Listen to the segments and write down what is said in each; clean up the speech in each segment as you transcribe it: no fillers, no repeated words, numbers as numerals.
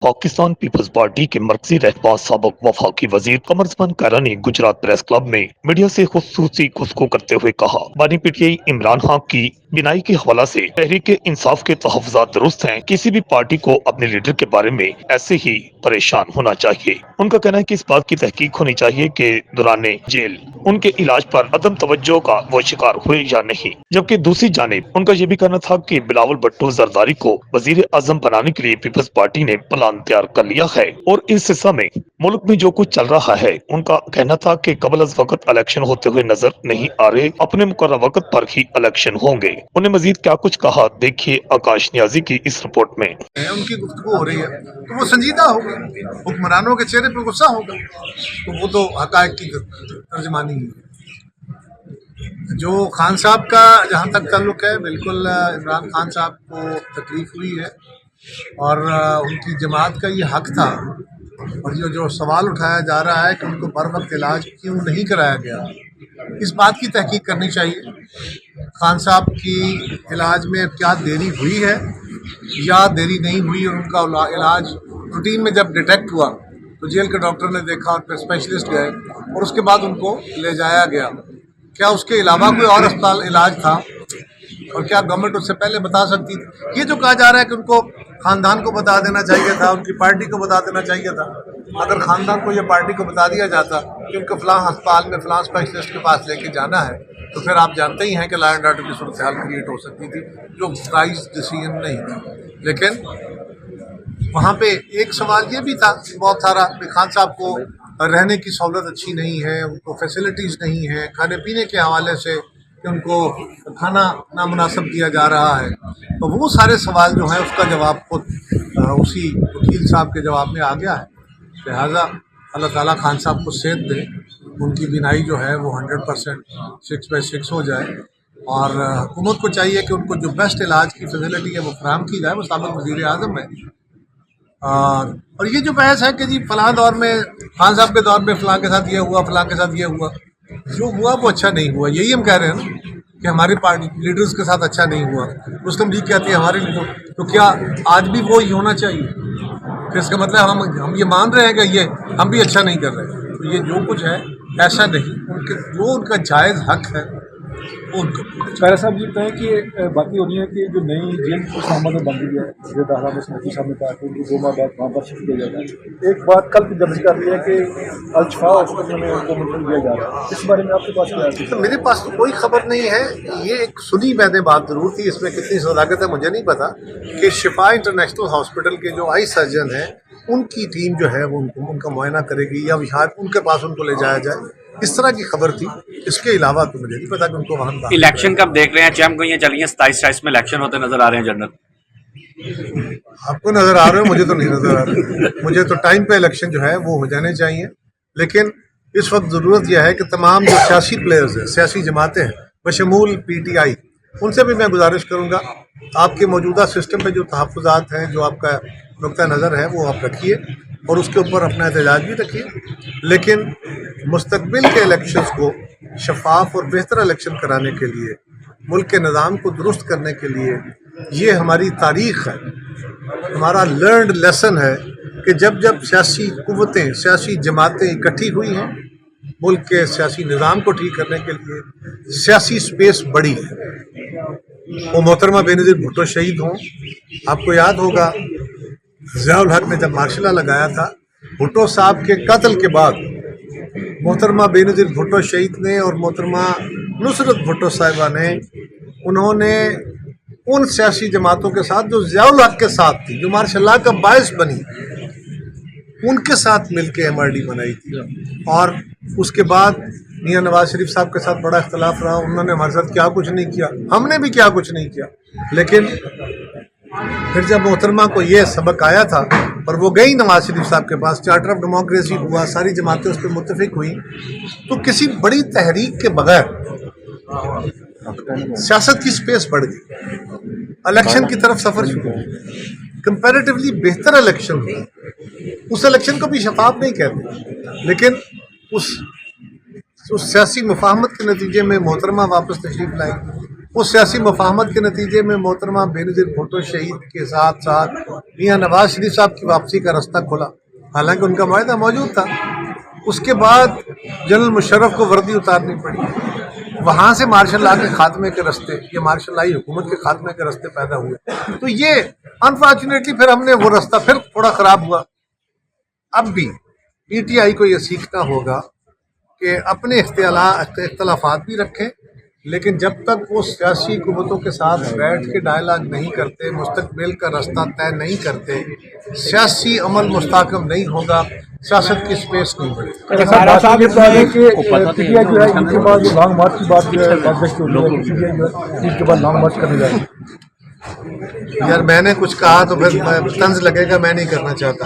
Pakistan peoples party के मरकजी रहनुमा साबिक वफाकी वजीर कमरजमान कारा ने गुजरात प्रेस क्लब में मीडिया से खुसूसी गुफ्तगू करते हुए कहा, बानी पीटीआई इमरान खान की बिनाई के हवाला से तहरीक इंसाफ के तहफ़्फ़ुज़ात दुरुस्त हैं। किसी भी पार्टी को अपने लीडर के बारे में ऐसे ही परेशान होना चाहिए। उनका कहना है कि इस बात की तहकीक होनी चाहिए कि दौरान जेल उनके इलाज पर अदम तवज्जो का वो शिकार हुए या नहीं। जबकि दूसरी जानिब उनका ये भी कहना था कि बिलावल भुट्टो जरदारी को वजीर आजम बनाने के लिए पीपल्स पार्टी ने प्लान तैयार कर लिया है और इस सिलसिले में मुल्क में जो कुछ चल रहा है, उनका कहना था कि कबल अज वक्त इलेक्शन होते हुए नजर नहीं आ रहे, अपने मुकर्रर वक्त पर ही इलेक्शन होंगे। उन्हें मजीद क्या कुछ कहा, देखिए आकाश नियाजी की इस रिपोर्ट में। उनकी गुफ्तगू हो रही है तो वो संजीदा होगा, हुक्मरानों के चेहरे पे गुस्सा होगा, तो वो तो हकायक की तर्जमानी है। जो खान साहब का जहाँ तक ताल्लुक है, बिल्कुल इमरान खान साहब को तकलीफ हुई है और उनकी जमात का ये हक था। और जो सवाल उठाया जा रहा है कि उनको बर वक्त इलाज क्यों नहीं कराया गया, इस बात की तहकीक करनी चाहिए। खान साहब की इलाज में क्या देरी हुई है या देरी नहीं हुई, और उनका इलाज रूटीन में जब डिटेक्ट हुआ तो जेल के डॉक्टर ने देखा और फिर स्पेशलिस्ट गए और उसके बाद उनको ले जाया गया। क्या उसके अलावा कोई और अस्पताल इलाज था और क्या गवर्नमेंट उससे पहले बता सकती थी? ये जो कहा जा रहा है कि उनको खानदान को बता देना चाहिए था, उनकी पार्टी को बता देना चाहिए था। अगर खानदान को या पार्टी को बता दिया जाता कि उनको फलां अस्पताल में फलां स्पेशलिस्ट के पास लेके जाना है, तो फिर आप जानते ही हैं कि लॉ एंड ऑर्डर की सूरत हाल क्रिएट हो सकती थी, जो वाइज डिसीजन नहीं था। लेकिन वहाँ पे एक सवाल ये भी था बहुत सारा कि खान साहब को रहने की सहूलत अच्छी नहीं है, उनको फैसिलिटीज़ नहीं है, खाने पीने के हवाले से कि उनको खाना नामुनासिब दिया जा रहा है। तो वो सारे सवाल जो हैं उसका जवाब खुद उसी वकील साहब के जवाब में आ गया है। लिहाजा अल्लाह ताला खान साहब को सेहत दे, उनकी बीनाई जो है वो 100% 6/6 हो जाए और हुकूमत को चाहिए कि उनको जो बेस्ट इलाज की फैसिलिटी है वो फराहम की जाए। वो साबिक वज़ीर आज़म है। और ये जो बहस है कि जी फलां दौर में खान साहब के दौर में फलां के साथ ये हुआ, फलां के साथ ये हुआ, जो हुआ वो अच्छा नहीं हुआ। यही हम कह रहे हैं ना कि हमारी पार्टी लीडर्स के साथ अच्छा नहीं हुआ। मुस्लिम लीग कहती है हमारे लीडर, तो क्या आज भी वो ही होना चाहिए? फिर इसका मतलब हम ये मान रहे हैं कि ये हम भी अच्छा नहीं कर रहे। तो ये जो कुछ है ऐसा नहीं, उनके जो उनका जायज़ हक है वो उनको। पैरा साहब ये बताएं कि बाकी हो रही है कि जो नई जेल इस्लामाबाद में बन रही है, दारा में नकी साहब ने कहा कि उनको 2 माह बाद वहाँ पर शिफ्ट किया जाएगा। एक बात कल की दर्ज कर रही है कि अल-शिफा हॉस्पिटल में उनको मुंतकिल किया जा रहा है। इस बारे में आपके पास क्या है? तो मेरे पास तो कोई खबर नहीं है। ये एक सुनी मैंने बात जरूर थी, इसमें कितनी सदाकत है मुझे नहीं पता, कि शिफा इंटरनेशनल हॉस्पिटल के जो आई सर्जन हैं उनकी टीम जो है वो उनका मुआयना करेगी या शायद उनके पास उनको ले जाया जाए, इस तरह की खबर थी। इसके अलावा तो मुझे नहीं पता कि उनको वहाँ इलेक्शन कब देख रहे हैं? चैम को ये चलिए 27 में इलेक्शन होते नजर आ रहे हैं जनरल। आपको नजर आ रहे हो, मुझे तो नहीं नजर आ रहे। मुझे तो टाइम पे इलेक्शन जो है वो हो जाने चाहिए। लेकिन इस वक्त ज़रूरत यह है कि तमाम जो सियासी प्लेयर्स हैं, सियासी जमातें हैं, बशमूल पीटीआई, उनसे भी मैं गुजारिश करूँगा आपके मौजूदा सिस्टम पे जो तहफ़्फ़ुज़ात हैं, जो आपका नुक्ता नज़र है वो आप रखिए और उसके ऊपर अपना एहतजाज भी रखिए। लेकिन मुस्तकबिल के इलेक्शंस को शफाफ और बेहतर इलेक्शन कराने के लिए, मुल्क के निज़ाम को दुरुस्त करने के लिए, ये हमारी तारीख़ है, हमारा लर्नड लेसन है कि जब जब सियासी कुव्वतें, सियासी जमातें इकट्ठी हुई हैं, मुल्क के सियासी निज़ाम को ठीक करने के लिए सियासी स्पेस बड़ी है। वो मोहतरमा बेनज़ीर भुट्टो शहीद हों, आपको याद होगा ज़ियाउल हक ने जब मार्शल लॉ लगाया था, भुट्टो साहब के कत्ल के बाद मोहतरमा बेनज़ीर भुट्टो शहीद ने और मोहतरमा नुसरत भुट्टो साहिबा ने, उन्होंने उन सियासी जमातों के साथ जो ज़ियाउल हक के साथ थी, जो मार्शल लॉ का बायस बनी, उनके साथ मिलके एमआरडी बनाई थी। और उसके बाद मियां नवाज शरीफ साहब के साथ बड़ा इख्तलाफ रहा, उन्होंने हमारे साथ क्या कुछ नहीं किया, हमने भी क्या कुछ नहीं किया। लेकिन फिर जब मोहतरमा को ये सबक आया था और वो गई नवाज शरीफ साहब के पास, चार्टर ऑफ डेमोक्रेसी हुआ, सारी जमातें उस पर मुत्तफिक हुई, तो किसी बड़ी तहरीक के बगैर सियासत की स्पेस बढ़ गई, इलेक्शन की तरफ सफ़र शुरू हो, कंपैरेटिवली बेहतर इलेक्शन हुआ। उस इलेक्शन को भी शफाफ नहीं कहते, लेकिन उस सियासी मुफाहमत के नतीजे में मोहतरमा वापस तशरीफ लाई, उस सियासी मुफाहमत के नतीजे में मोहतरमा बेनज़ीर भुट्टो शहीद के साथ साथ मियाँ नवाज शरीफ साहब की वापसी का रास्ता खुला, हालांकि उनका वायदा मौजूद था। उसके बाद जनरल मुशर्रफ को वर्दी उतारनी पड़ी, वहाँ से मार्शल लॉ के खात्मे के रास्ते, ये मार्शल लॉ हुकूमत के खात्मे के रास्ते पैदा हुए। तो ये अनफॉर्चुनेटली फिर हमने वो रास्ता फिर थोड़ा ख़राब हुआ। अब भी PTI को ये सीखना होगा कि अपने इख्तलाफात भी रखें, लेकिन जब तक वो सियासी कुव्वतों के साथ बैठ के डायलॉग नहीं करते, मुस्तकबिल का रास्ता तय नहीं करते, सियासी अमल मुस्तहकम नहीं होगा, सियासत की स्पेस नहीं बढ़ेगी। साहब ये बात है कि PTI जो है इसके बाद जो लॉन्ग मार्च की बात जो है बात हो रही है, PTI जो है इसके बाद लॉन्ग मार्च करने जा रही है। यार मैंने कुछ कहा तो फिर तंज लगेगा, मैं नहीं करना चाहता।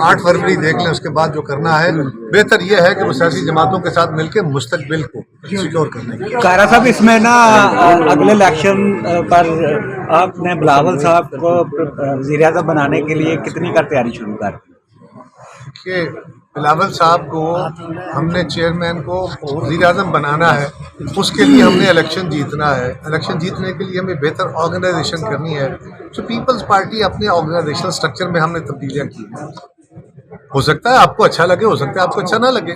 8 फरवरी देख लें, उसके बाद जो करना है बेहतर यह है कि वो सियासी जमातों के साथ मिलकर मुस्तकबिल को सिक्योर करने की। कायरा साहब, इसमें ना अगले इलेक्शन पर आपने बिलावल साहब को वज़ीर-ए-आज़म बनाने के लिए कितनी कर तैयारी शुरू कर दी? कि बिलावल साहब को हमने चेयरमैन को वज़ीर-ए-आज़म बनाना है, उसके लिए हमने इलेक्शन जीतना है। इलेक्शन जीतने के लिए हमें बेहतर ऑर्गेनाइजेशन करनी है। तो पीपल्स पार्टी अपने ऑर्गेनाइजेशन स्ट्रक्चर में हमने तब्दीलियाँ की हैं। हो सकता है आपको अच्छा लगे, हो सकता है आपको अच्छा ना लगे,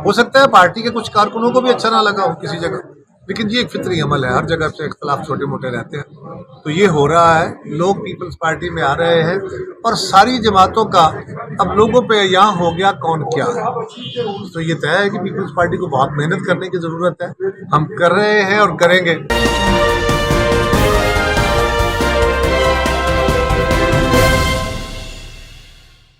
हो सकता है पार्टी के कुछ कारकुनों को भी अच्छा ना लगा हो किसी जगह, लेकिन ये एक फितरी अमल है, हर जगह से इख्तलाफ छोटे मोटे रहते हैं। तो ये हो रहा है, लोग पीपल्स पार्टी में आ रहे हैं और सारी जमातों का अब लोगों पे यहाँ हो गया कौन क्या है। तो ये तय है कि पीपल्स पार्टी को बहुत मेहनत करने की ज़रूरत है, हम कर रहे हैं और करेंगे।